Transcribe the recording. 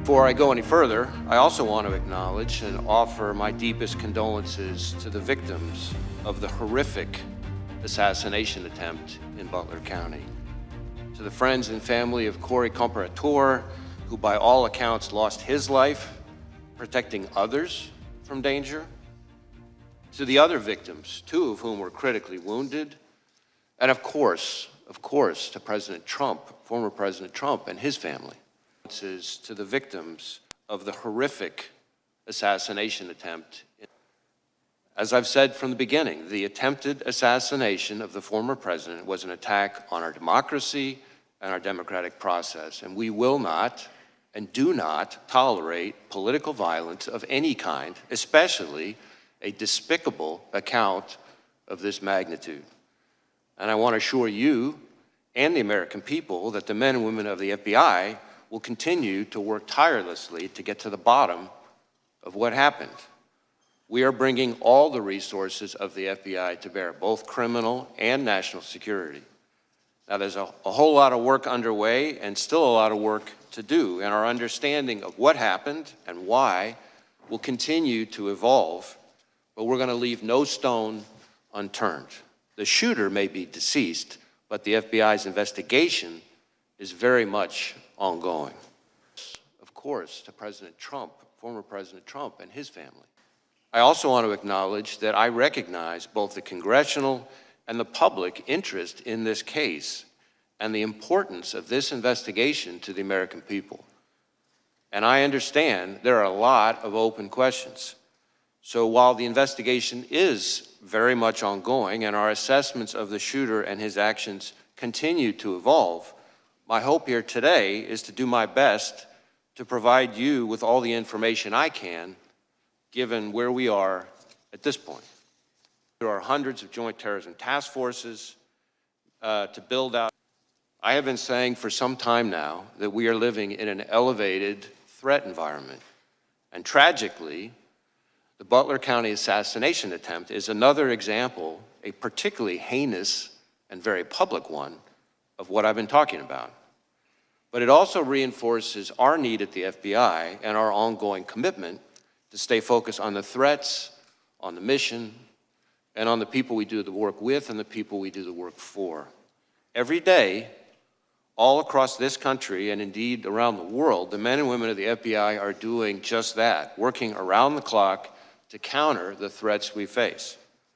Before I go any further, I also want to acknowledge and offer my deepest condolences to the victims of the horrific assassination attempt in Butler County. To the friends and family of Corey Comparator, who by all accounts lost his life protecting others from danger. To the other victims, two of whom were critically wounded. And of course, to President Trump, former President Trump and his family. To the victims of the horrific assassination attempt. As I've said from the beginning, the attempted assassination of the former president was an attack on our democracy and our democratic process, and we will not and do not tolerate political violence of any kind, especially a despicable account of this magnitude. And I want to assure you and the American people that the men and women of the FBI will continue to work tirelessly to get to the bottom of what happened. We are bringing all the resources of the FBI to bear, both criminal and national security. Now, there's a whole lot of work underway and still a lot of work to do, and our understanding of what happened and why will continue to evolve, but we're going to leave no stone unturned. The shooter may be deceased, but the FBI's investigation is very much ongoing. Of course, to President Trump, former President Trump and his family. I also want to acknowledge that I recognize both the congressional and the public interest in this case and the importance of this investigation to the American people. And I understand there are a lot of open questions. So while the investigation is very much ongoing and our assessments of the shooter and his actions continue to evolve, my hope here today is to do my best to provide you with all the information I can, given where we are at this point. There are hundreds of joint terrorism task forces to build out. I have been saying for some time now that we are living in an elevated threat environment. And tragically, the Butler County assassination attempt is another example, a particularly heinous and very public one, of what I've been talking about. But it also reinforces our need at the FBI and our ongoing commitment to stay focused on the threats, on the mission, and on the people we do the work with and the people we do the work for. Every day, all across this country and indeed around the world, the men and women of the FBI are doing just that, working around the clock to counter the threats we face.